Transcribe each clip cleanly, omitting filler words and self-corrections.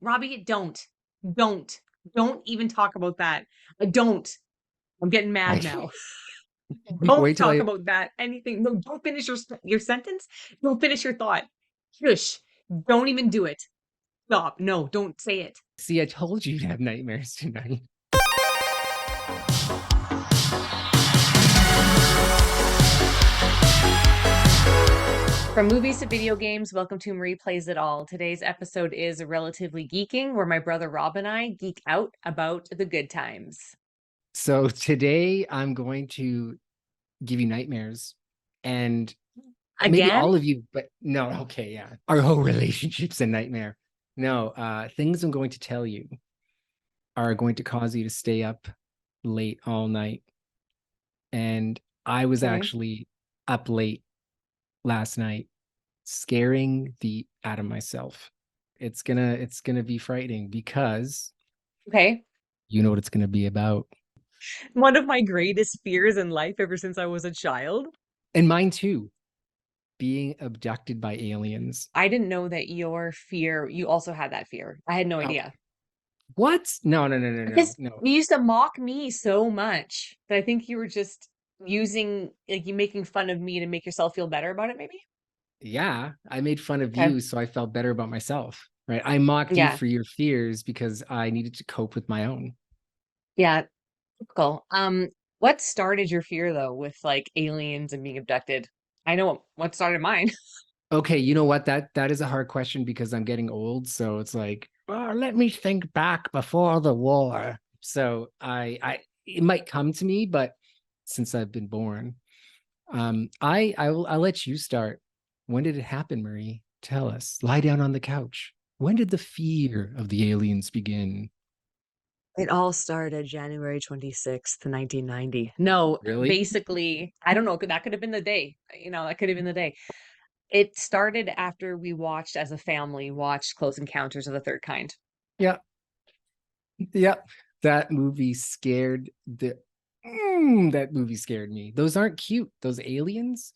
Robbie, don't even talk about that. Don't. I'm getting mad I now. Don't wait till talk I about that. Anything. No, don't finish your sentence. Don't finish your thought. Shush. Don't even do it. Stop. No, don't say it. see. I told you you'd have nightmares tonight. From movies to video games, welcome to Marie Plays It All. Today's episode is Relatively Geeking, where my brother Rob and I geek out about the good times. So today I'm going to give you nightmares, and maybe Again? all of you, but no. Okay, yeah, our whole relationship's a nightmare. No, things I'm going to tell you are going to cause you to stay up late all night. And I was Okay. actually up late last night, scaring the out of myself. It's gonna be frightening because Okay. you know what it's gonna be about. One of my greatest fears in life ever since I was a child. And mine too, being abducted by aliens. I didn't know that you also had that fear. I had no Oh, idea. what? No, no, no, no, no, Because no. you used to mock me so much that I think you were just using, like, you making fun of me to make yourself feel better about it, maybe? Yeah, I made fun of Okay. you, so I felt better about myself, right? I mocked you Yeah. for your fears because I needed to cope with my own. Yeah. Typical. What started your fear though with like aliens and being abducted? I know what started mine. Okay, you know what? That is a hard question because I'm getting old, so it's like, oh, let me think back before the war. So I it might come to me, but since I've been born, I'll let you start. When did it happen, Marie? Tell us. Lie down on the couch. When did the fear of the aliens begin? It all started January 26th, 1990. No, Really? basically, I don't know. That could have been the day. That could have been the day. It started after we watched as a family, watched Close Encounters of the Third Kind. Yeah. Yeah. That movie scared that movie scared me. Those aren't cute. Those aliens,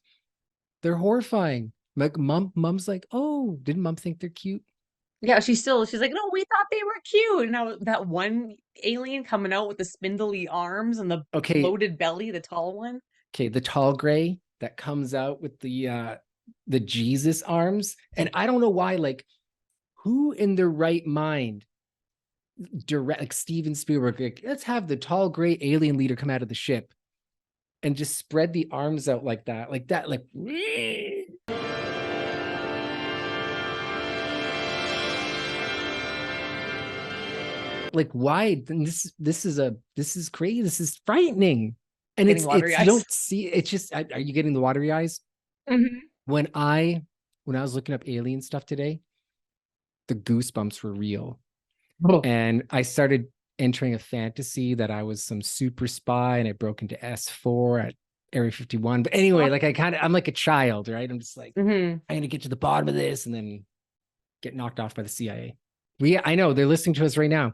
they're horrifying. Like mom's like, oh, didn't mom think they're cute? Yeah, she's like, no, we thought they were cute. Now that one alien coming out with the spindly arms and the Okay, bloated belly, the tall one. okay, the tall gray that comes out with the Jesus arms. And I don't know why, like, who in their right mind direct like Steven Spielberg, like, let's have the tall gray alien leader come out of the ship and just spread the arms out like that, like why? This is crazy. This is frightening. And Getting it's watery you eyes. don't see it's just are you getting the watery eyes? Mhm. When I was looking up alien stuff today, the goosebumps were real. Oh. And I started entering a fantasy that I was some super spy and I broke into S4 at Area 51. But anyway, like I'm like a child, right? I'm just like, Hmm. I'm gonna get to the bottom of this and then get knocked off by the CIA. I know they're listening to us right now.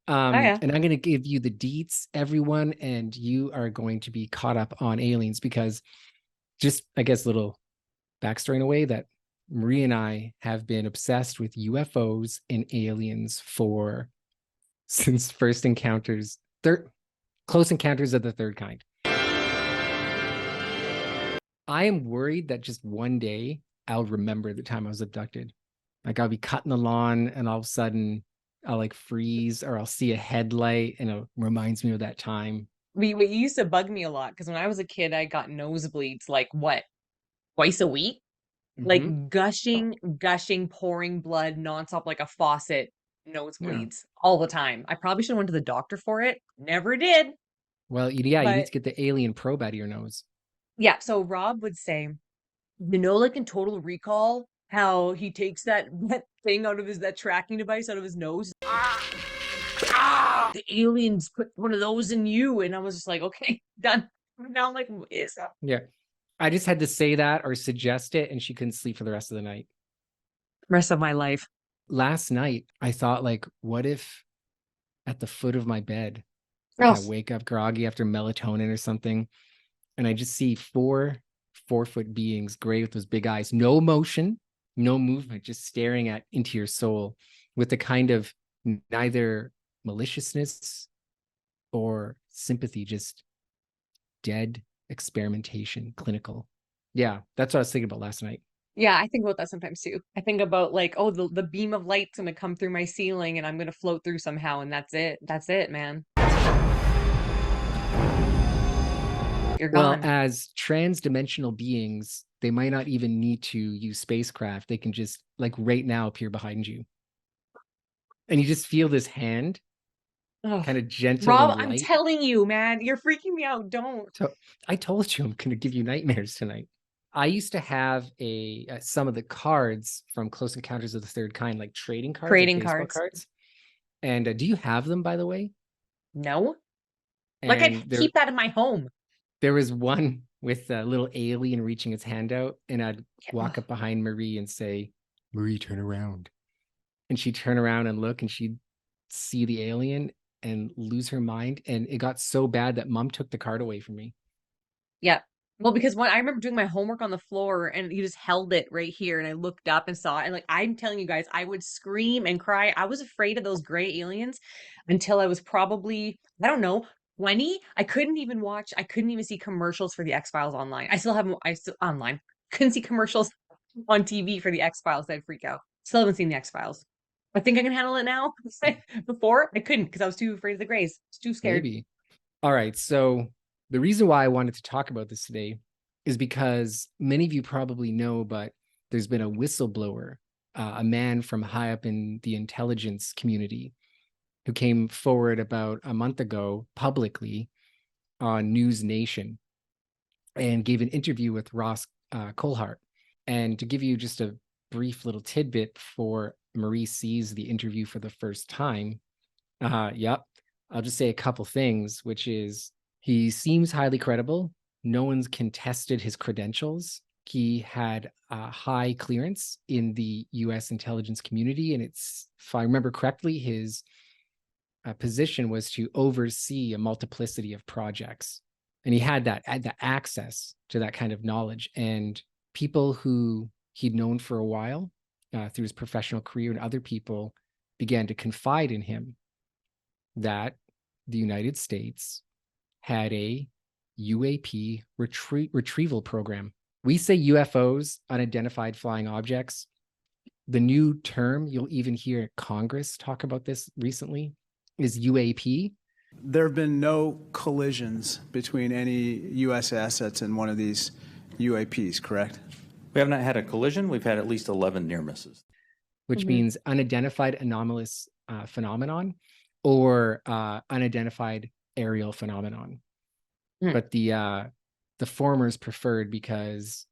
Oh yeah. And I'm going to give you the deets, everyone, and you are going to be caught up on aliens because just, I guess, little backstory in a way that Marie and I have been obsessed with UFOs and aliens for since first encounters, close encounters of the third kind. I am worried that just one day I'll remember the time I was abducted. Like I'll be cutting the lawn and all of a sudden I'll like freeze or I'll see a headlight and it reminds me of that time. What used to bug me a lot because when I was a kid, I got nosebleeds like what, twice a week? Like Mm-hmm. gushing, pouring blood nonstop like a faucet, Yeah. nosebleeds all the time. I probably should have went to the doctor for it. Never did. Well, yeah, you need But to get the alien probe out of your nose. yeah, so Rob would say, like in Total Recall, how he takes that thing out of that tracking device out of his nose. The aliens put one of those in you, and I was just like, okay, done. Now I'm like, what is that? Yeah. I just had to say that or suggest it and she couldn't sleep for the rest of the night. Rest of my life. Last night, I thought like, what if at the foot of my bed, Oh, I wake up groggy after melatonin or something, and I just see 4 4-foot beings, gray with those big eyes, no motion, no movement, just staring at into your soul. with the kind of neither maliciousness or sympathy, just dead experimentation, clinical. Yeah, that's what I was thinking about last night. Yeah, I think about that sometimes too. I think about like, oh, the beam of light's gonna come through my ceiling and I'm gonna float through somehow, and that's it. That's it, man. You're Well, gone. as trans-dimensional beings, they might not even need to use spacecraft. They can just, like right now, appear behind you. And you just feel this hand, Oh, kind of gentle Rob, and I'm light. telling you, man, you're freaking me out. Don't. So I told you I'm going to give you nightmares tonight. I used to have some of the cards from Close Encounters of the Third Kind, like trading cards, like Trading baseball cards. cards. And do you have them, by the way? No. Like I'd And keep that in my home. there was one with a little alien reaching its hand out, and I'd walk Ugh. up behind Marie and say, "Marie, turn around." And she'd turn around and look, and she'd see the alien and lose her mind. And it got so bad that Mom took the card away from me. Yeah. Well, because when I remember doing my homework on the floor and you just held it right here and I looked up and saw it. And like I'm telling you guys, I would scream and cry. I was afraid of those gray aliens until I was probably, I don't know, 20. I couldn't even see commercials for the X-Files online. I still online. Couldn't see commercials on TV for the X-Files. I'd freak out. Still haven't seen the X-Files. I think I can handle it now. Before I couldn't because I was too afraid of the grays. I was too scared. Maybe. All right. So the reason why I wanted to talk about this today is because many of you probably know, but there's been a whistleblower, a man from high up in the intelligence community who came forward about a month ago publicly on News Nation and gave an interview with Ross Colhart. And to give you just a brief little tidbit before Marie sees the interview for the first time, yep, I'll just say a couple things, which is he seems highly credible. No one's contested his credentials. He had high clearance in the US intelligence community. And it's, if I remember correctly, his position was to oversee a multiplicity of projects. And he had the access to that kind of knowledge. And people who he'd known for a while through his professional career and other people began to confide in him that the United States had a UAP retrieval program. We say UFOs, unidentified flying objects. The new term, you'll even hear Congress talk about this recently, is UAP. There have been no collisions between any U.S. assets and one of these UAPs, correct? We have not had a collision. We've had at least 11 near misses. Which means unidentified anomalous phenomenon or unidentified aerial phenomenon. But the former is preferred because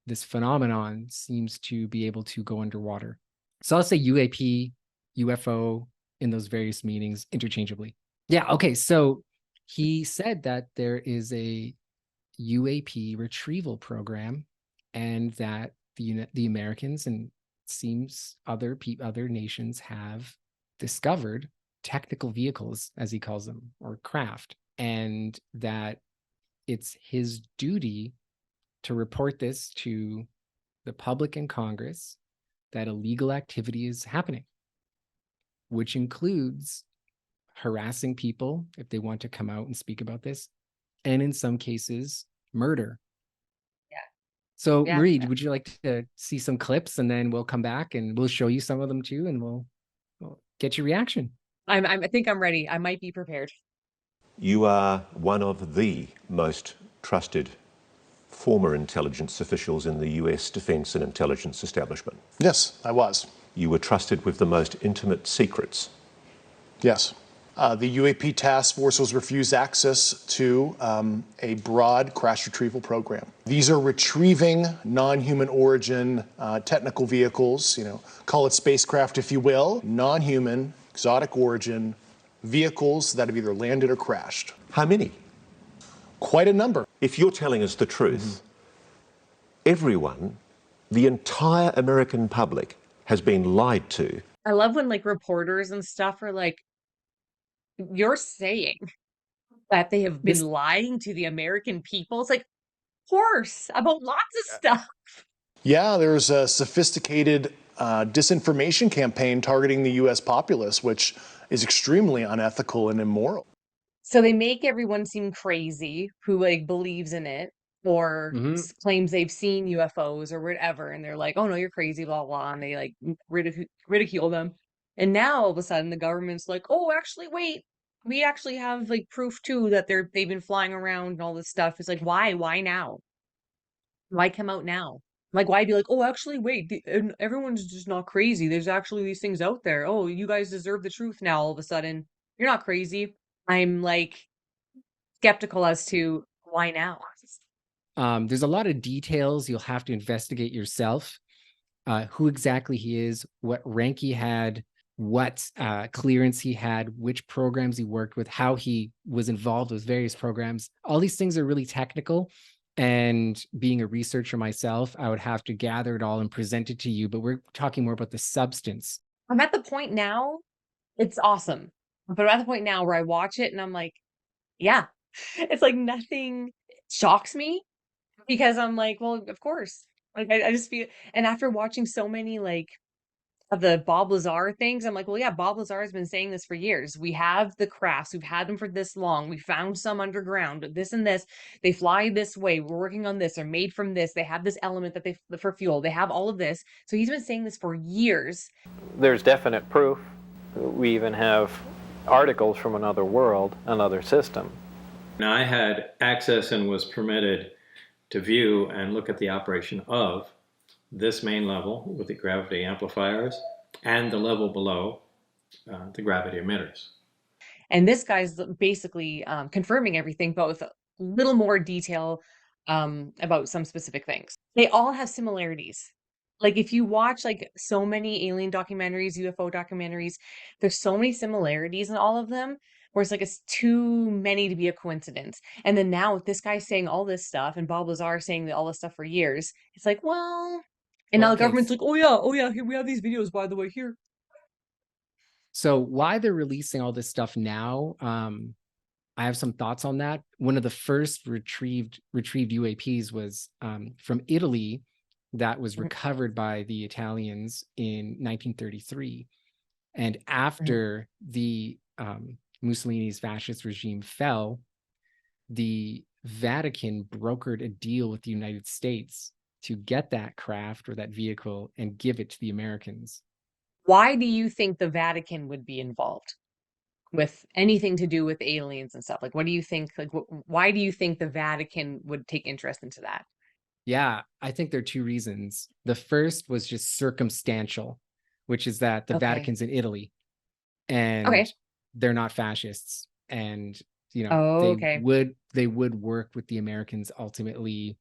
this phenomenon seems to be able to go underwater. So I'll say UAP, UFO in those various meanings interchangeably. Yeah, okay. So he said that there is a UAP retrieval program and that the Americans and seems other nations have discovered technical vehicles, as he calls them, or craft, and that it's his duty to report this to the public and Congress that illegal activity is happening, which includes harassing people if they want to come out and speak about this, and in some cases, murder. So, Yeah. Marie, would you like to see some clips and then we'll come back and we'll show you some of them too and we'll get your reaction? I think I'm ready. I might be prepared. You are one of the most trusted former intelligence officials in the US defense and intelligence establishment. Yes, I was. You were trusted with the most intimate secrets. Yes. The UAP task force was refused access to a broad crash retrieval program. These are retrieving non-human origin technical vehicles, call it spacecraft if you will, non-human, exotic origin vehicles that have either landed or crashed. How many? Quite a number. If you're telling us the truth, everyone, the entire American public, has been lied to. I love when like reporters and stuff are like, you're saying that they have been lying to the American people. It's like, of course, about lots of stuff. Yeah, there's a sophisticated disinformation campaign targeting the U.S. populace, which is extremely unethical and immoral. So they make everyone seem crazy who like believes in it or claims they've seen UFOs or whatever, and they're like, "Oh no, you're crazy," blah blah, and they like ridicule them. And now all of a sudden the government's like, "Oh, actually, wait, we actually have like proof too that they've been flying around and all this stuff." It's like, why? Why now? Why come out now? Like, why be like, "Oh, actually, wait, and everyone's just not crazy. There's actually these things out there. Oh, you guys deserve the truth now." All of a sudden, you're not crazy. I'm like skeptical as to why now. There's a lot of details you'll have to investigate yourself. Who exactly he is, what rank he had, what clearance he had, which programs he worked with, how he was involved with various programs. All these things are really technical. And being a researcher myself, I would have to gather it all and present it to you. But we're talking more about the substance. I'm at the point now, it's awesome. But I'm at the point now where I watch it and I'm like, yeah, it's like nothing shocks me because I'm like, well, of course. Like I just feel, and after watching so many like of the Bob Lazar things, I'm like, well, yeah, Bob Lazar has been saying this for years. We have the crafts, we've had them for this long. We found some underground, this and this. They fly this way. We're working on this. They're made from this. They have this element that they for fuel. They have all of this. So he's been saying this for years. There's definite proof. We even have articles from another world, another system. Now, I had access and was permitted to view and look at the operation of this main level with the gravity amplifiers and the level below the gravity emitters. And this guy's basically confirming everything, but with a little more detail about some specific things. They all have similarities. Like if you watch like so many alien documentaries, UFO documentaries, there's so many similarities in all of them where it's like it's too many to be a coincidence. And then now with this guy saying all this stuff and Bob Lazar saying all this stuff for years, it's like, well, and now the government's like, oh yeah, here we have these videos, by the way, here. So why they're releasing all this stuff now, I have some thoughts on that. One of the first retrieved UAPs was from Italy that was recovered by the Italians in 1933. And after the Mussolini's fascist regime fell, the Vatican brokered a deal with the United States to get that craft or that vehicle and give it to the Americans. Why do you think the Vatican would be involved with anything to do with aliens and stuff? Like, what do you think? Like, why do you think the Vatican would take interest into that? Yeah, I think there are two reasons. The first was just circumstantial, which is that the Vatican's in Italy and they're not fascists. And, you know, they would work with the Americans ultimately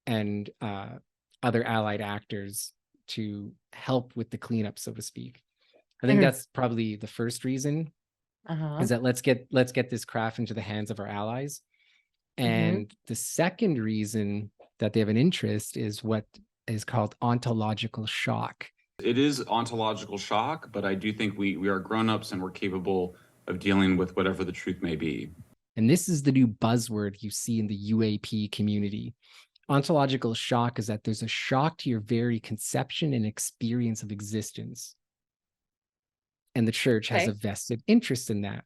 and other allied actors to help with the cleanup, so to speak. I think that's probably the first reason is that let's get this craft into the hands of our allies. And the second reason that they have an interest is what is called ontological shock. It is ontological shock, but I do think we are grown-ups and we're capable of dealing with whatever the truth may be. And this is the new buzzword you see in the UAP community. Ontological shock is that there's a shock to your very conception and experience of existence. And the church has a vested interest in that.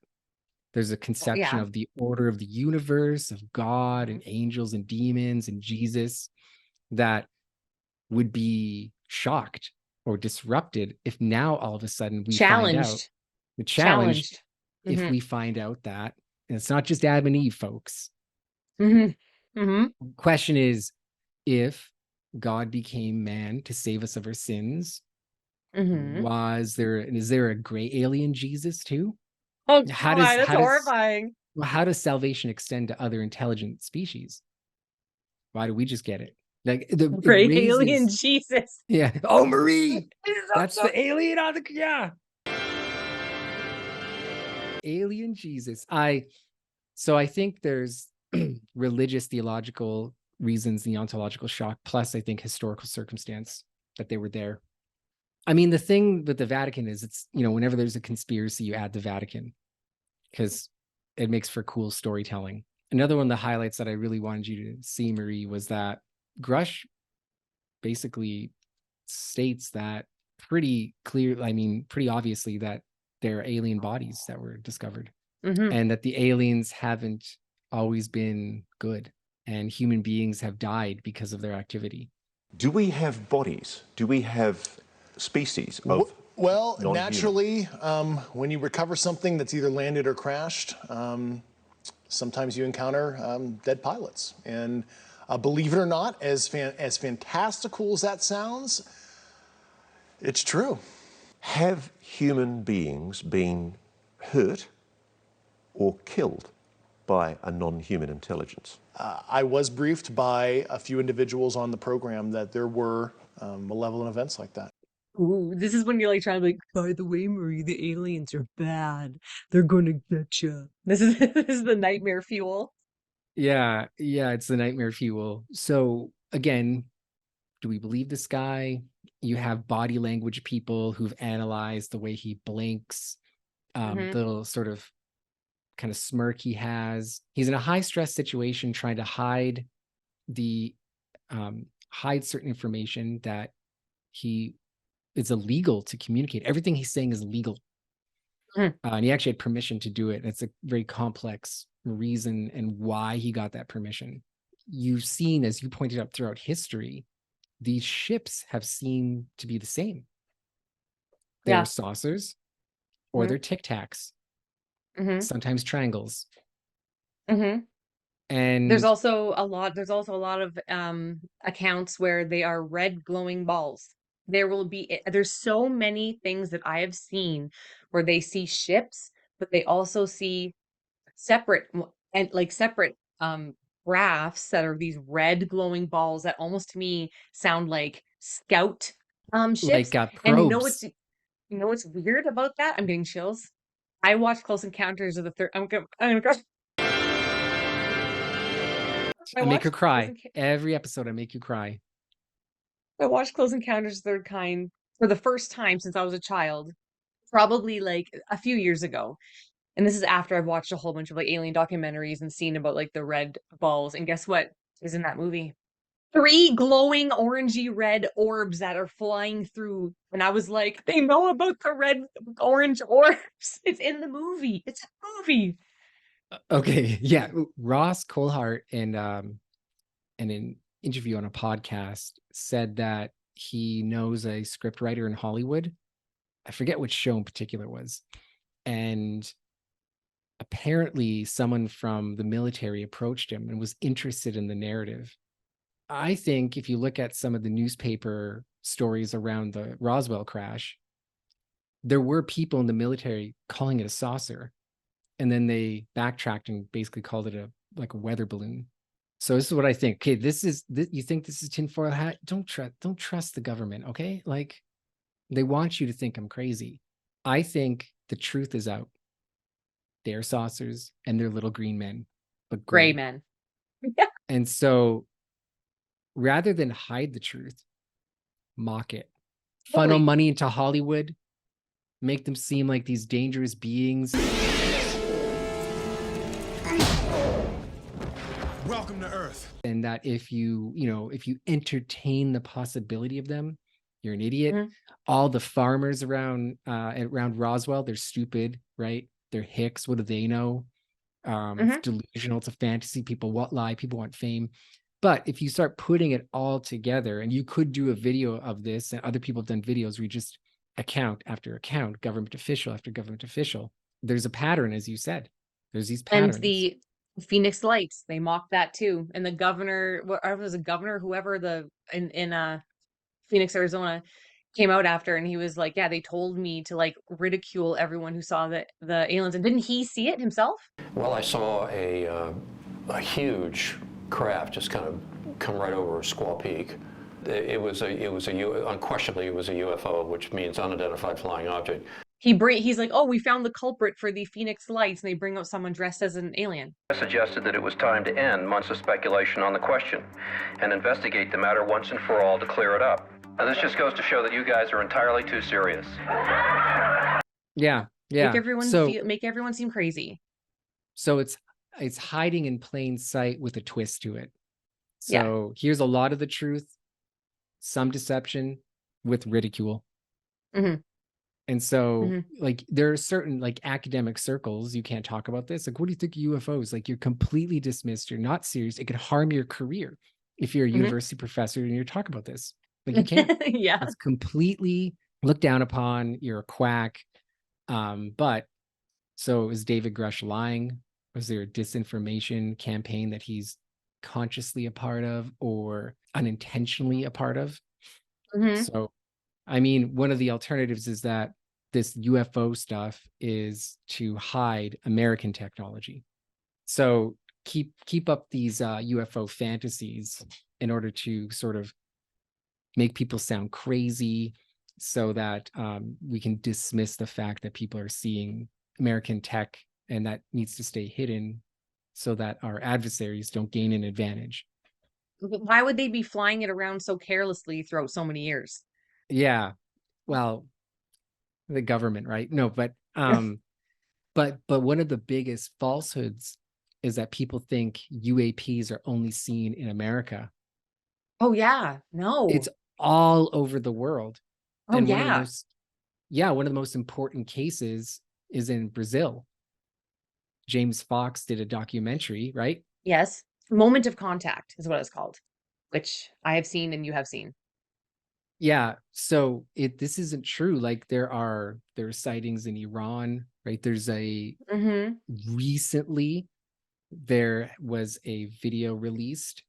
There's a conception of the order of the universe, of God and angels and demons and Jesus that would be shocked or disrupted if now all of a sudden we find out challenged if we find out that and it's not just Adam and Eve, folks. Question is, if God became man to save us of our sins, is there a gray alien Jesus too? Oh, that's horrifying. How does salvation extend to other intelligent species? Why do we just get it? Like the gray alien Jesus. Yeah. Oh, Marie. That's the alien on the alien Jesus. So I think there's religious, theological reasons, the ontological shock, plus I think historical circumstance that they were there. I mean, the thing with the Vatican is it's, you know, whenever there's a conspiracy, you add the Vatican because it makes for cool storytelling. Another one of the highlights that I really wanted you to see, Marie, was that Grush basically states that pretty clear, I mean, pretty obviously that they're alien bodies that were discovered, and that the aliens haven't always been good, and human beings have died because of their activity. Do we have bodies? Do we have species of Well, non-human? naturally, when you recover something that's either landed or crashed, sometimes you encounter dead pilots. And believe it or not, as fantastical as that sounds, it's true. Have human beings been hurt or killed by a non-human intelligence? I was briefed by a few individuals on the program that there were malevolent events like that. Ooh, this is when you're like trying to like, by the way, Marie, the aliens are bad. They're gonna get you. This is this is the nightmare fuel. Yeah, it's the nightmare fuel. So again, do we believe this guy? You have body language people who've analyzed the way he blinks, the little sort of kind of smirk he has. He's in a high stress situation trying to hide certain information that it's illegal to communicate. Everything he's saying is illegal. And he actually had permission to do it. It's a very complex reason and why he got that permission. You've seen, as you pointed out throughout history, these ships have seemed to be the same. They're saucers or they're Tic Tacs, sometimes triangles. And there's also a lot of accounts where they are red glowing balls. There's so many things that I have seen where they see ships, but they also see separate rafts that are these red glowing balls that almost to me sound like scout ships. like And probes. you know what's weird about that? I'm getting chills. I watched Close Encounters of the Third. I'm gonna go. I make her cry. Every episode I make you cry. I watched Close Encounters of the Third Kind for the first time since I was a child, probably like a few years ago. And this is after I've watched a whole bunch of like alien documentaries and seen about like the red balls. And guess what is in that movie? 3 glowing orangey red orbs that are flying through. And I was like, they know about the red orange orbs. It's in the movie. It's a movie. Okay. Yeah. Ross Coulthart in an interview on a podcast said that he knows a script writer in Hollywood. I forget which show in particular it was. And apparently someone from the military approached him and was interested in the narrative. I think if you look at some of the newspaper stories around the Roswell crash, there were people in the military calling it a saucer, and then they backtracked and basically called it a weather balloon. So this is what I think. Okay, you think this is tinfoil hat? Don't trust the government. Okay, like they want you to think I'm crazy. I think the truth is out. They're saucers and they're little green men, but gray men. Yeah. And so rather than hide the truth, mock it, funnel money into Hollywood, make them seem like these dangerous beings. Welcome to Earth. And that if you entertain the possibility of them, you're an idiot. All the farmers around Roswell, they're stupid, right? They're hicks. What do they know? It's delusional. It's a fantasy. People want lie. People want fame. But if you start putting it all together, and you could do a video of this, and other people have done videos where you just account after account, government official after government official, there's a pattern, as you said. There's these patterns. And the Phoenix Lights, they mocked that too. And the governor, whatever was a governor, whoever in Phoenix, Arizona, came out after, and he was like, yeah, they told me to like ridicule everyone who saw the aliens. And didn't he see it himself? Well, I saw a huge craft just kind of come right over Squaw Peak. Unquestionably, it was a UFO, which means unidentified flying object. He's like, oh, we found the culprit for the Phoenix Lights, and they bring out someone dressed as an alien. I suggested that it was time to end months of speculation on the question and investigate the matter once and for all to clear it up. Now, this just goes to show that you guys are entirely too serious. Yeah. Make everyone seem crazy. So it's hiding in plain sight with a twist to it. So here's a lot of the truth, some deception with ridicule. Mhm. And so, Mhm. like, there are certain like academic circles, you can't talk about this. Like, what do you think of UFOs? Like, you're completely dismissed. You're not serious. It could harm your career if you're a Mhm. university professor and you're talking about this. Like, you can't. Yeah. It's completely looked down upon. You're a quack. But so is David Grush lying? Was there a disinformation campaign that he's consciously a part of or unintentionally a part of? Mhm. So, I mean, one of the alternatives is that this UFO stuff is to hide American technology. So keep up these UFO fantasies in order to sort of make people sound crazy, so that we can dismiss the fact that people are seeing American tech, and that needs to stay hidden so that our adversaries don't gain an advantage. Why would they be flying it around so carelessly throughout so many years? Yeah, well, the government, right? No, but one of the biggest falsehoods is that people think UAPs are only seen in America. Oh, yeah. No. It's all over the world. Oh, And yeah. one of the most important cases is in Brazil. James Fox did a documentary, right? Yes. Moment of Contact is what it's called, which I have seen and you have seen. Yeah, so this isn't true. Like, there are sightings in Iran, right? Mhm. Recently there was a video released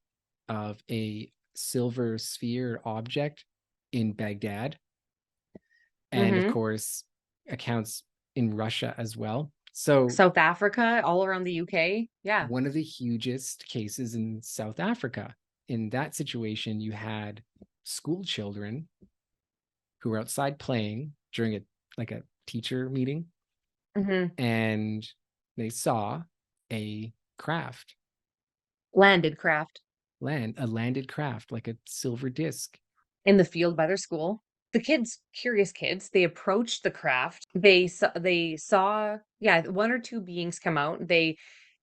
of a silver sphere object in Baghdad, and of Mhm. course accounts in Russia as well. So South Africa, all around the UK. Yeah. one of the hugest cases in South Africa. In that situation, you had school children who were outside playing during a teacher meeting, Mhm. and they saw a craft Landed craft a landed craft, like a silver disc. in the field by their school. The kids, curious kids, they approached the craft. They saw, yeah, one or two beings come out. They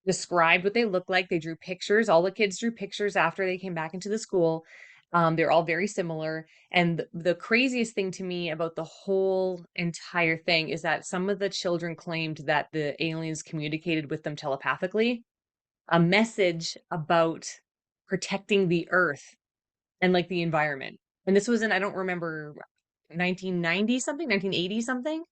described what they looked like. They drew pictures. All the kids drew pictures after they came back into the school. They're all very similar. And the craziest thing to me about the whole entire thing is that some of the children claimed that the aliens communicated with them telepathically, a message about protecting the earth and like the environment. And this was in, I don't remember, 1990 something, 1980 something.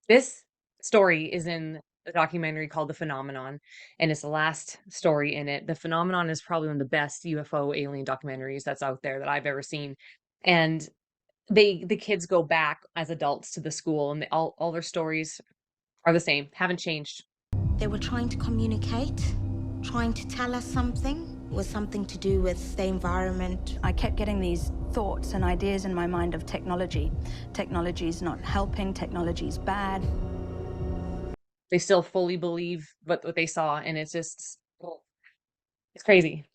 This story is in a documentary called The Phenomenon, and it's the last story in it. The Phenomenon is probably one of the best UFO alien documentaries that's out there that I've ever seen. And the kids go back as adults to the school, and all their stories are the same, haven't changed. They were trying to communicate, trying to tell us something. It was something to do with the environment. I kept getting these thoughts and ideas in my mind of technology. Technology is not helping, technology is bad. They still fully believe what they saw, and it's just, it's crazy.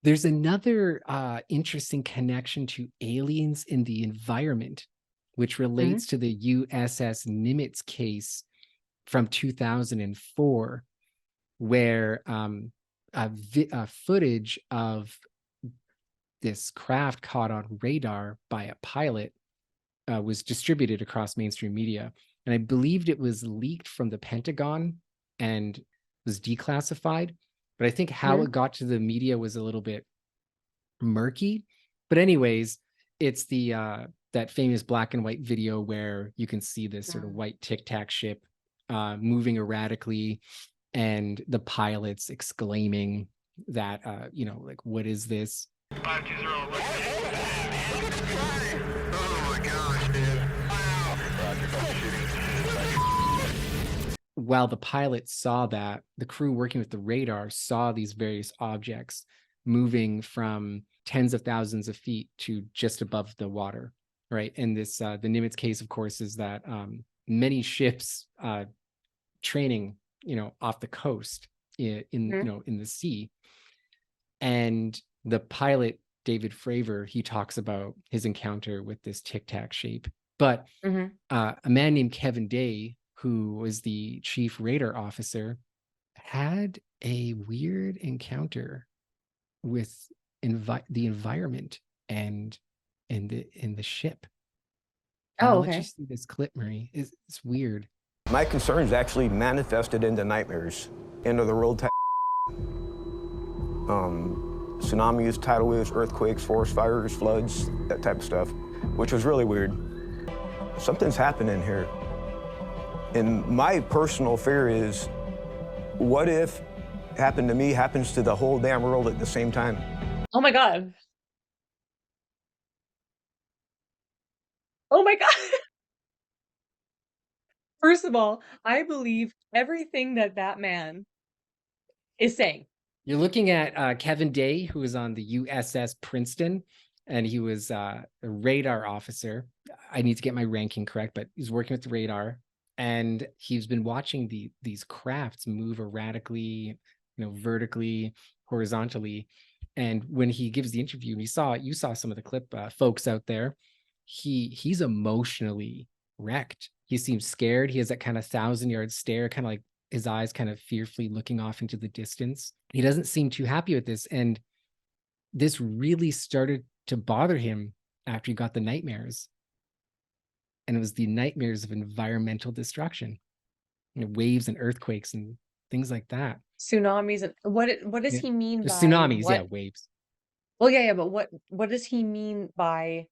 There's another interesting connection to aliens in the environment, which relates to the USS Nimitz case from 2004, where footage of this craft caught on radar by a pilot was distributed across mainstream media. And I believed it was leaked from the Pentagon and was declassified. But I think how it got to the media was a little bit murky. But anyways, it's the that famous black and white video where you can see this sort of white Tic Tac ship moving erratically, and the pilots exclaiming that like, what is this? 520. While the pilot saw that, the crew working with the radar saw these various objects moving from tens of thousands of feet to just above the water, right? And this, the Nimitz case, of course, is that many ships training, off the coast in the sea, and the pilot David Fravor, he talks about his encounter with this Tic Tac shape. But a man named Kevin Day, who was the chief radar officer, had a weird encounter with the environment and in the ship. And Oh, I'll let you okay. see this clip, Marie. It's weird. My concerns actually manifested into nightmares, end of the world type, tsunamis, tidal waves, earthquakes, forest fires, floods, that type of stuff, which was really weird. Something's happening here. And my personal fear is, what if happened to me happens to the whole damn world at the same time? Oh my God. Oh my God. First of all, I believe everything that that man is saying. You're looking at Kevin Day, who was on the USS Princeton, and he was a radar officer. I need to get my ranking correct, but he's working with the radar, and he's been watching these crafts move erratically, vertically, horizontally. And when he gives the interview, and you saw some of the clip, folks out there, he's emotionally wrecked. He seems scared. He has that kind of 1,000-yard stare, kind of like his eyes kind of fearfully looking off into the distance. He doesn't seem too happy with this. And this really started to bother him after he got the nightmares. And it was the nightmares of environmental destruction, waves and earthquakes and things like that. Tsunamis and what does he mean by tsunamis? what? Yeah, waves. Well, yeah, but what does he mean by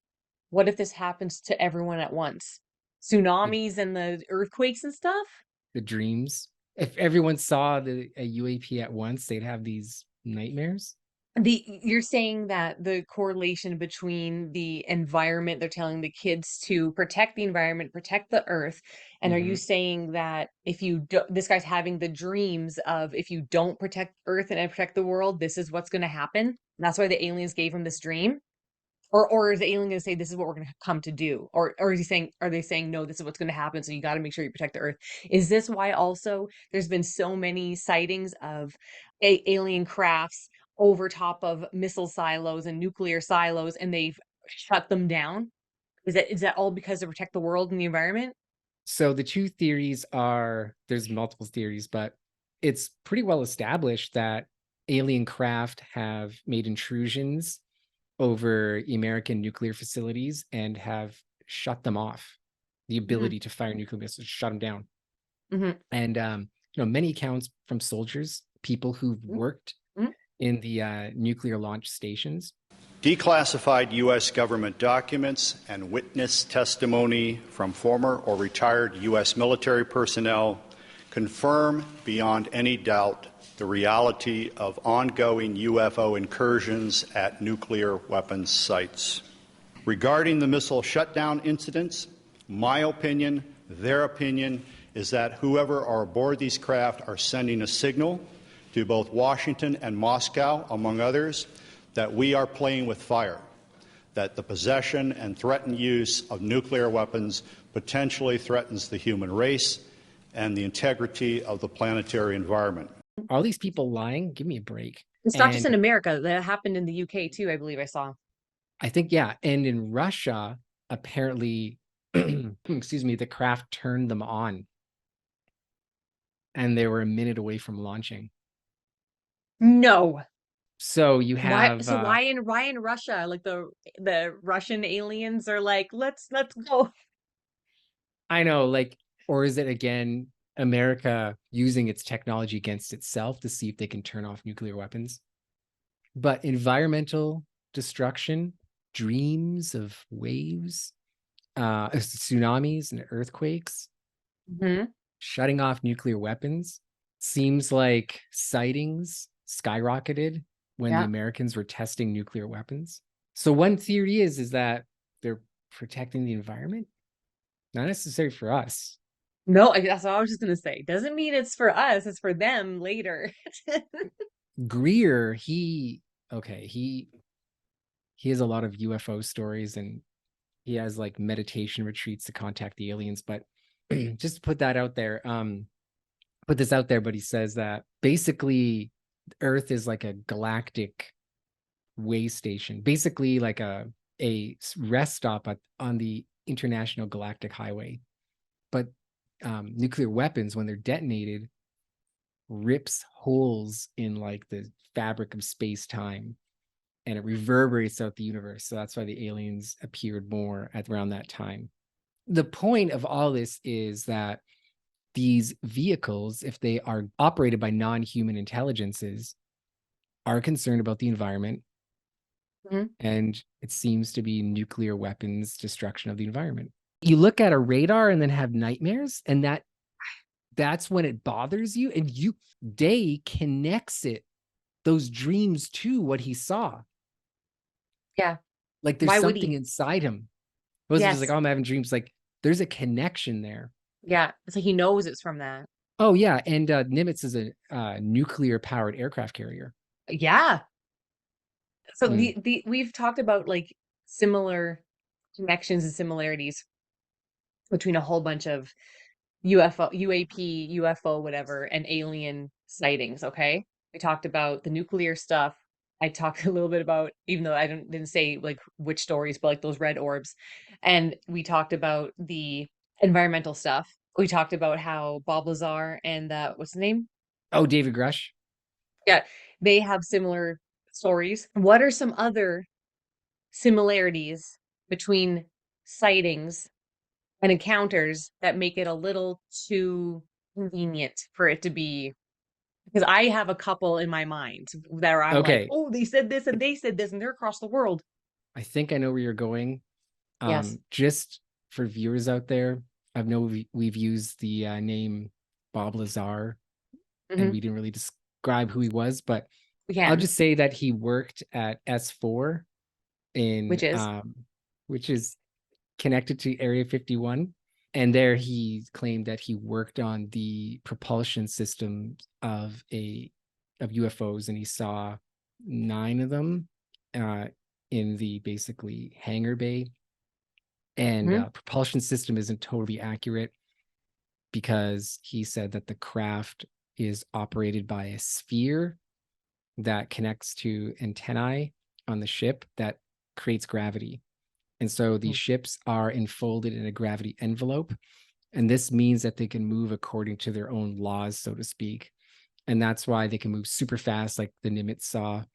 what if this happens to everyone at once? Tsunamis and the earthquakes and stuff? The dreams. If everyone saw a UAP at once, they'd have these nightmares. You're saying that the correlation between the environment, they're telling the kids to protect the environment, protect the earth. And are you saying that if you do, this guy's having the dreams of if you don't protect earth and protect the world, this is what's going to happen? That's why the aliens gave him this dream? Or is the alien going to say this is what we're going to come to do? Or is he saying, are they saying no, this is what's going to happen, so you got to make sure you protect the earth? Is this why also there's been so many sightings of alien crafts over top of missile silos and nuclear silos, and they've shut them down? Is that all because to protect the world and the environment? So the two theories are, there's multiple theories, but it's pretty well established that alien craft have made intrusions over American nuclear facilities and have shut them off. The ability to fire nuclear missiles, shut them down. And many accounts from soldiers, people who've worked in the nuclear launch stations. Declassified U.S. government documents and witness testimony from former or retired U.S. military personnel confirm beyond any doubt the reality of ongoing UFO incursions at nuclear weapons sites. Regarding the missile shutdown incidents, my opinion, their opinion, is that whoever are aboard these craft are sending a signal to both Washington and Moscow, among others, that we are playing with fire, that the possession and threatened use of nuclear weapons potentially threatens the human race and the integrity of the planetary environment. All these people lying? Give me a break. It's not just in America. That happened in the UK too, I believe I saw. I think, yeah. And in Russia, apparently, excuse me, the craft turned them on. And they were a minute away from launching. No. So you have why in Russia? Like the Russian aliens are like, let's go. I know, or is it again America using its technology against itself to see if they can turn off nuclear weapons? But environmental destruction, dreams of waves, tsunamis and earthquakes, shutting off nuclear weapons, seems like sightings skyrocketed when the Americans were testing nuclear weapons. So one theory is that they're protecting the environment. Not necessary for us. No, that's what I was just going to say. Doesn't mean it's for us. It's for them later. Greer, he has a lot of UFO stories, and he has like meditation retreats to contact the aliens. But just to put that out there, but he says that basically Earth is like a galactic way station, basically like a rest stop on the International Galactic Highway. But nuclear weapons, when they're detonated, rips holes in like the fabric of space-time, and it reverberates out the universe. So that's why the aliens appeared more at around that time. the point of all this is that these vehicles, if they are operated by non-human intelligences, are concerned about the environment. Mhm. And it seems to be nuclear weapons destruction of the environment. You look at a radar and then have nightmares, and that's when it bothers you, and Day connects those dreams to what he saw. Yeah. Like there's Why would something he? inside him. It wasn't just like, Yes. oh, I'm having dreams. Like there's a connection there. Yeah. It's like he knows it's from that. Oh yeah, and Nimitz is a nuclear powered aircraft carrier. Yeah. So Hmm. we've talked about like similar connections and similarities between a whole bunch of UFO, UAP, UFO, whatever, and alien sightings. Okay. We talked about the nuclear stuff. I talked a little bit about, even though I didn't say like which stories, but like those red orbs. And we talked about the environmental stuff. We talked about how Bob Lazar and what's the name? Oh, David Grush. Yeah, they have similar stories. What are some other similarities between sightings and encounters that make it a little too convenient for it to be? Because I have a couple in my mind that I'm like, Okay, oh, they said this and they said this and they're across the world. I think I know where you're going. Yes. Just for viewers out there, I know we've used the name Bob Lazar, and Hmm. we didn't really describe who he was, but We I'll can, just say that he worked at S4 which is which is connected to Area 51. And there he claimed that he worked on the propulsion system of UFOs, and he saw 9 of them in the basically hangar bay. And Mhm. propulsion system isn't totally accurate because he said that the craft is operated by a sphere that connects to antennae on the ship that creates gravity. And so these Mm. ships are enfolded in a gravity envelope. And this means that they can move according to their own laws, so to speak. And that's why they can move super fast, like the Nimitz saw,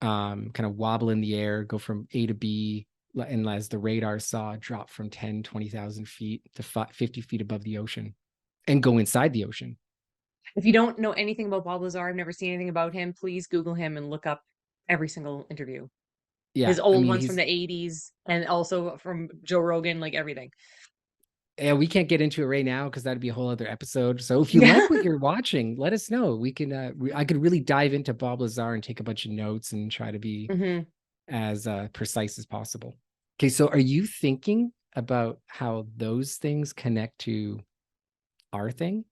kind of wobble in the air, go from A to B, and as the radar saw, drop from 10, 20,000 feet to 50 feet above the ocean and go inside the ocean. If you don't know anything about Bob Lazar, I've never seen anything about him, please Google him and look up every single interview. Yeah, His I old mean, ones from the 80s and also from Joe Rogan, like everything. yeah, we can't get into it right now because that'd be a whole other episode. So if you Yeah. like what you're watching, let us know. We can I could really dive into Bob Lazar and take a bunch of notes and try to be Hmm. as precise as possible. Okay, so are you thinking about how those things connect to our thing?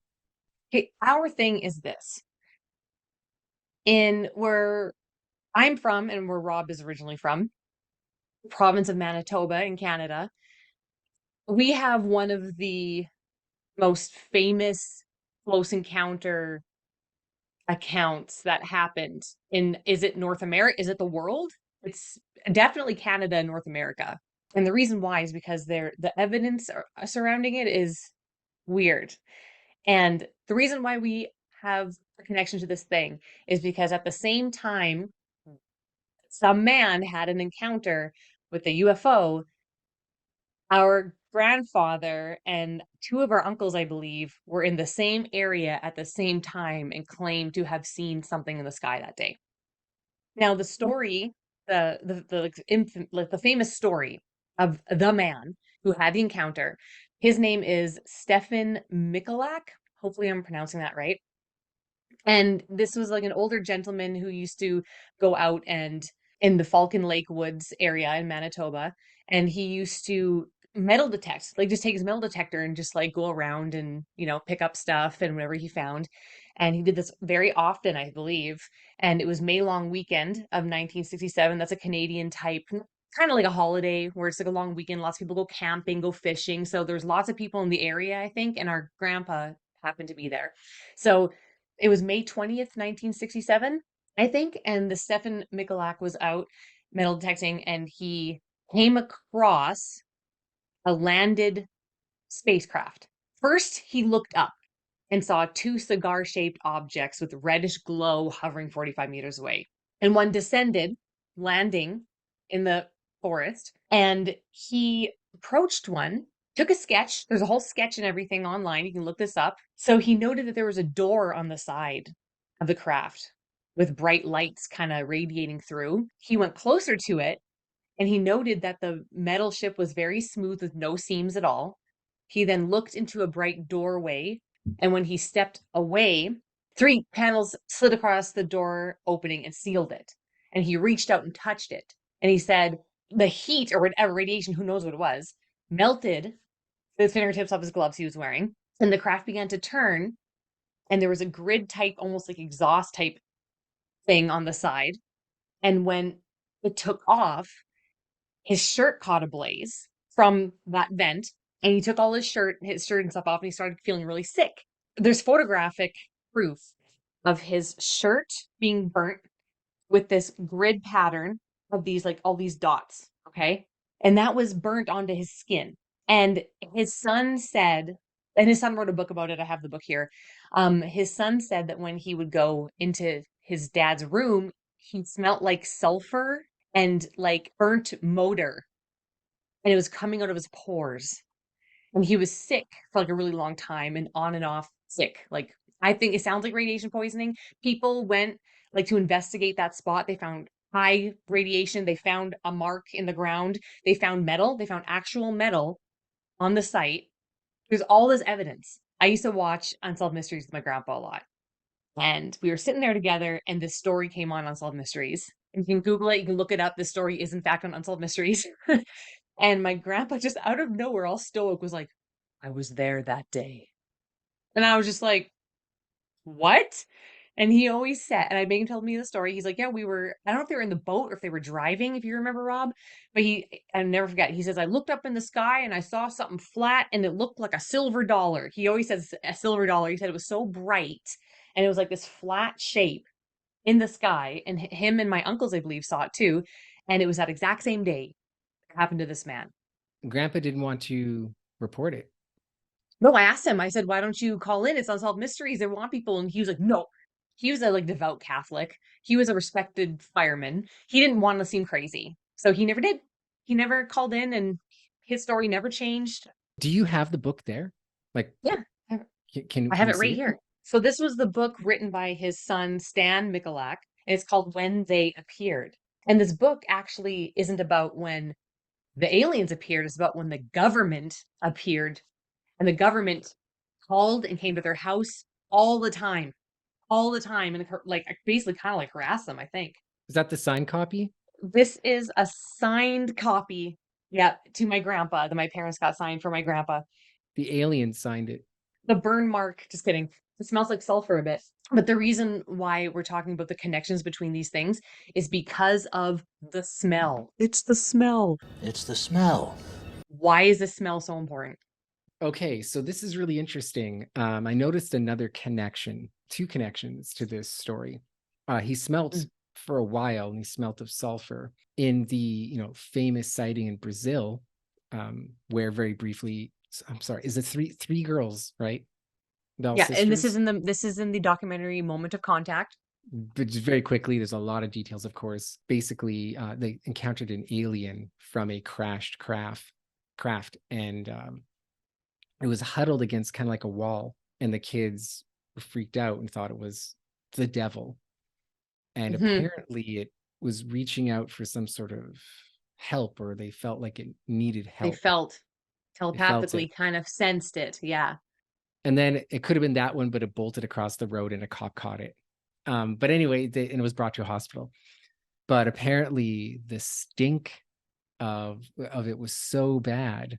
Okay, our thing is this. In where I'm from and where Rob is originally from, the province of Manitoba in Canada, we have one of the most famous close encounter accounts that happened in, is it North America? Is it the world? It's definitely Canada and North America. And the reason why is because the evidence surrounding it is weird. And the reason why we have a connection to this thing is because at the same time, some man had an encounter with a UFO. Our grandfather and 2 of our uncles, I believe, were in the same area at the same time and claimed to have seen something in the sky that day. Now, the story, like the famous story of the man who had the encounter, his name is Stefan Michalak. Hopefully, I'm pronouncing that right. And this was like an older gentleman who used to go out and in the Falcon Lake Woods area in Manitoba, and he used to metal detect, like just take his metal detector and just like go around and, pick up stuff and whatever he found. And he did this very often, I believe. And it was May long weekend of 1967. That's a Canadian type, kind of like a holiday where it's like a long weekend. Lots of people go camping, go fishing. So there's lots of people in the area, I think, and our grandpa happened to be there. So it was May 20th, 1967, I think, and the Stefan Michalak was out metal detecting, and he came across a landed spacecraft. First, he looked up and saw 2 cigar-shaped objects with reddish glow hovering 45 meters away. And one descended, landing in the forest, and he approached one took a sketch. There's a whole sketch and everything online. You can look this up. So he noted that there was a door on the side of the craft with bright lights kind of radiating through. He went closer to it and he noted that the metal ship was very smooth with no seams at all. He then looked into a bright doorway, and when he stepped away, 3 panels slid across the door opening and sealed it. And he reached out and touched it. And he said the heat or whatever radiation, who knows what it was, melted the fingertips off his gloves he was wearing. And the craft began to turn, and there was a grid type, almost like exhaust type thing on the side. And when it took off, his shirt caught ablaze from that vent, and he took all his shirt and stuff off, and he started feeling really sick. There's photographic proof of his shirt being burnt with this grid pattern of these, like, all these dots, okay? And that was burnt onto his skin. And his son said, and his son wrote a book about it. I have the book here. His son said that when he would go into his dad's room, he smelled like sulfur and like burnt motor, and it was coming out of his pores. And he was sick for like a really long time, and on and off sick. Like, I think it sounds like radiation poisoning. People went like to investigate that spot. They found high radiation. They found a mark in the ground. They found metal. They found actual metal on the site. There's all this evidence. I used to watch Unsolved Mysteries with my grandpa a lot. And we were sitting there together, and this story came on Unsolved Mysteries. You can Google it. You can look it up. The story is, in fact, on Unsolved Mysteries. And my grandpa, just out of nowhere, all stoic, was like, I was there that day. And I was just like, what? And he always said, and I made him tell me the story. He's like, yeah, we were, I don't know if they were in the boat or if they were driving, if you remember, Rob. But I never forget, he says, I looked up in the sky and I saw something flat and it looked like a silver dollar. He always says a silver dollar. He said it was so bright and it was like this flat shape in the sky. And him and my uncles, I believe, saw it too. And it was that exact same day it happened to this man. Grandpa didn't want to report it. No, I asked him, I said, why don't you call in? It's Unsolved Mysteries. They want people. And he was like, no. He was a like devout Catholic. He was a respected fireman. He didn't want to seem crazy. So he never did. He never called in, and his story never changed. Do you have the book there? Like, yeah, can I have you it see right here. So this was the book written by his son, Stan Mikulak, and it's called When They Appeared. And this book actually isn't about when the aliens appeared. It's about when the government appeared, and the government called and came to their house all the time, and like basically kind of like harass them, I think. Is that the signed copy? This is a signed copy. Yeah, to my grandpa, that my parents got signed for my grandpa. The aliens signed it. The burn mark, just kidding. It smells like sulfur a bit. But the reason why we're talking about the connections between these things is because of the smell. It's the smell. It's the smell. Why is the smell so important? Okay, so this is really interesting. I noticed another connection, 2 connections to this story. He smelt for a while, and he smelt of sulfur in the famous sighting in Brazil, where very briefly, I'm sorry, is it three girls, right? Bell yeah, sisters? And this is in the documentary Moment of Contact. But just very quickly, there's a lot of details, of course. Basically, they encountered an alien from a crashed craft, and it was huddled against kind of like a wall, and the kids were freaked out and thought it was the devil. And apparently it was reaching out for some sort of help, or they felt like it needed help. They felt telepathically, kind of sensed it. Yeah. And then it could have been that one, but it bolted across the road and a cop caught it. But anyway, and it was brought to a hospital. But apparently the stink of it was so bad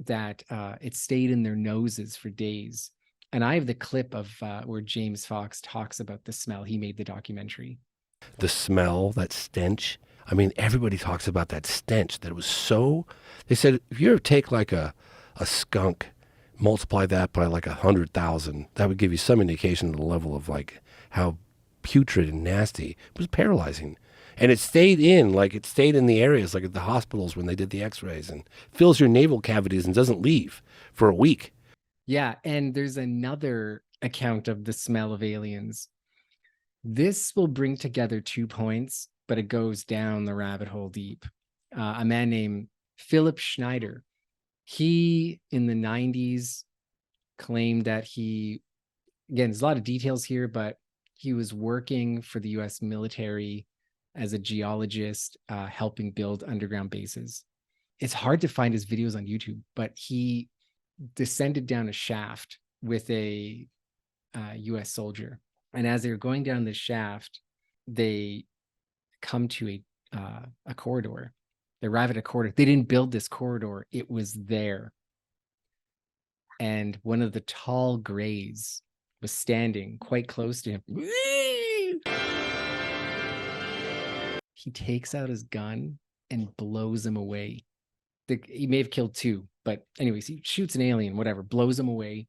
that it stayed in their noses for days. And I have the clip of where James Fox talks about the smell. He made the documentary. The smell, that stench. I mean, everybody talks about that stench, that it was so, they said, if you ever take like a skunk, multiply that by like 100,000, that would give you some indication of the level of like how putrid and nasty. It was paralyzing. And it stayed in the areas, like at the hospitals when they did the x-rays, and fills your navel cavities and doesn't leave for a week. Yeah, and there's another account of the smell of aliens. This will bring together 2 points, but it goes down the rabbit hole deep. A man named Philip Schneider He, in the 90s, claimed that he, again, there's a lot of details here, but he was working for the US military as a geologist, helping build underground bases. It's hard to find his videos on YouTube, but he descended down a shaft with a US soldier. And as they were going down this shaft, they come to a corridor. They arrive at a corridor. They didn't build this corridor, it was there. And one of the tall grays was standing quite close to him. He takes out his gun and blows him away. He may have killed two, but anyways, he shoots an alien, whatever, blows him away.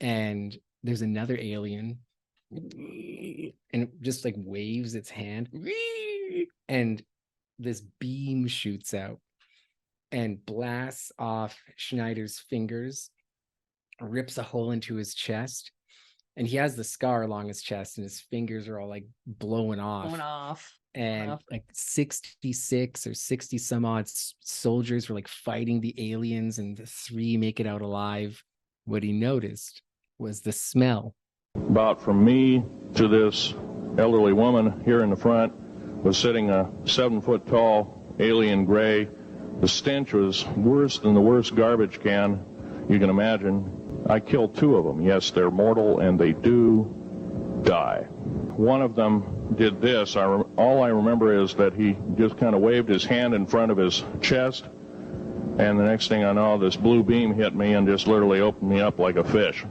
And there's another alien and it just like waves its hand. And this beam shoots out and blasts off Schneider's fingers, rips a hole into his chest. And he has the scar along his chest and his fingers are all like blowing off. And like 66 or 60 some odd soldiers were like fighting the aliens and the 3 make it out alive. What he noticed was the smell. About from me to this elderly woman here in the front was sitting a 7-foot tall alien gray. The stench was worse than the worst garbage can you can imagine. I killed 2 of them. Yes, they're mortal and they do die. One of them did this. All I remember is that he just kind of waved his hand in front of his chest, and the next thing I know, this blue beam hit me and just literally opened me up like a fish.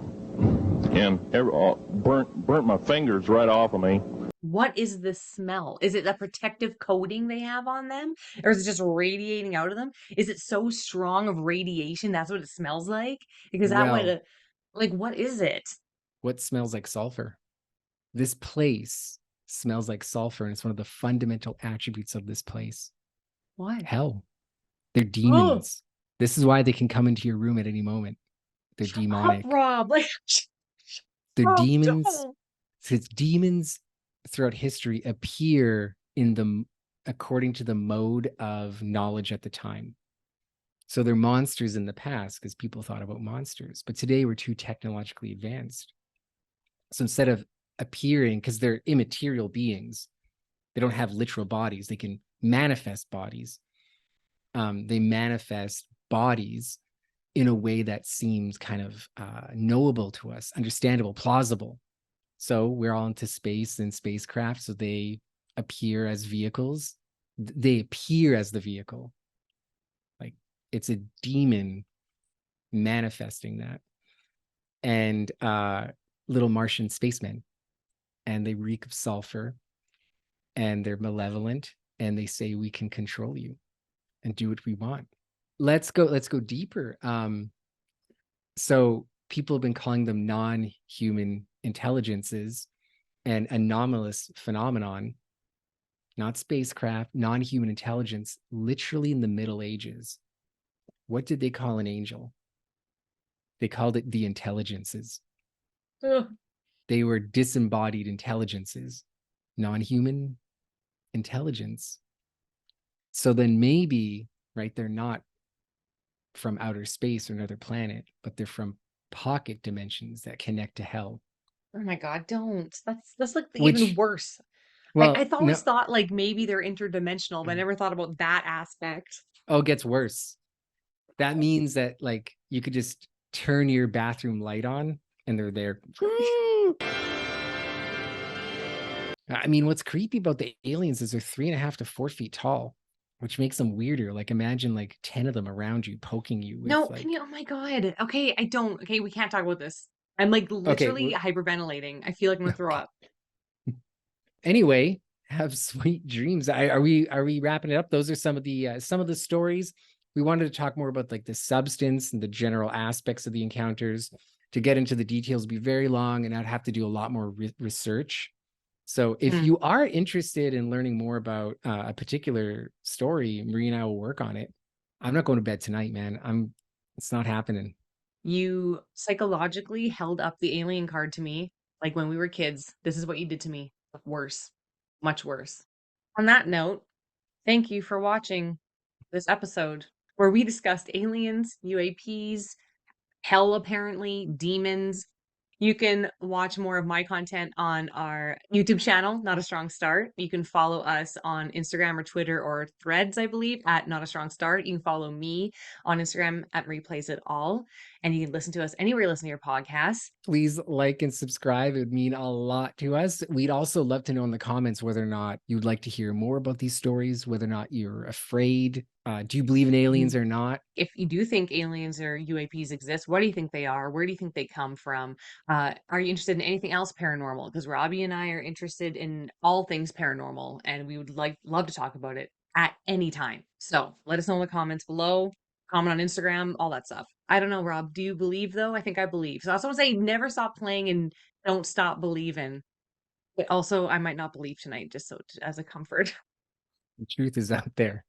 And burnt my fingers right off of me. What is this smell? Is it a protective coating they have on them? Or is it just radiating out of them? Is it so strong of radiation that's what it smells like? Because that would, like, what is it? What smells like sulfur? This place smells like sulfur, and it's one of the fundamental attributes of this place. What? Hell. They're demons. This is why they can come into your room at any moment. They're demonic. Rob, like, they're demons. Since demons throughout history appear according to the mode of knowledge at the time. So they're monsters in the past because people thought about monsters. But today we're too technologically advanced. So instead of appearing, because they're immaterial beings, they don't have literal bodies. They can manifest bodies. They manifest bodies in a way that seems kind of knowable to us, understandable, plausible. So we're all into space and spacecraft, so they appear as vehicles. They appear as the vehicle. Like it's a demon manifesting that. And little Martian spacemen. And they reek of sulfur. And they're malevolent. And they say we can control you and do what we want. Let's go deeper. So people have been calling them non-human intelligences, and anomalous phenomenon, not spacecraft, non-human intelligence. Literally in the Middle Ages, what did they call an angel? They called it the intelligences. They were disembodied intelligences, non-human intelligence. So then maybe, right, they're not from outer space or another planet, but they're from pocket dimensions that connect to hell. Oh my God, don't. That's like even worse. Well, I always thought like maybe they're interdimensional, but I never thought about that aspect. Oh, it gets worse. That means that like you could just turn your bathroom light on and they're there. I mean, what's creepy about the aliens is they're 3.5 to 4 feet tall, which makes them weirder. Like imagine like 10 of them around you poking you. With, no, like... can you? Oh my God. Okay, okay, we can't talk about this. I'm like literally hyperventilating. I feel like I'm gonna throw up. Anyway, have sweet dreams. Are we wrapping it up? Those are some of the stories. We wanted to talk more about like the substance and the general aspects of the encounters. To get into the details would be very long, and I'd have to do a lot more research. So if you are interested in learning more about a particular story, Marie and I will work on it. I'm not going to bed tonight, man. It's not happening. You psychologically held up the alien card to me like when we were kids. This is what you did to me. Worse, much worse. On that note, thank you for watching this episode. where we discussed aliens, UAPs, hell apparently, demons. You can watch more of my content on our YouTube channel, Not a Strong Start. You can follow us on Instagram or Twitter or Threads, I believe, at Not a Strong Start. You can follow me on Instagram at Replays It All. And you can listen to us anywhere you listen to your podcasts. Please like and subscribe. It would mean a lot to us. We'd also love to know in the comments whether or not you'd like to hear more about these stories, whether or not you're afraid. Do you believe in aliens or not? If you do think aliens or UAPs exist, what do you think they are? Where do you think they come from? Are you interested in anything else paranormal? Because Robbie and I are interested in all things paranormal, and we would love to talk about it at any time. So let us know in the comments below. Comment on Instagram, all that stuff. I don't know, Rob. Do you believe though? I think I believe. So I also say never stop playing and don't stop believing. But also, I might not believe tonight, just so as a comfort. The truth is out there.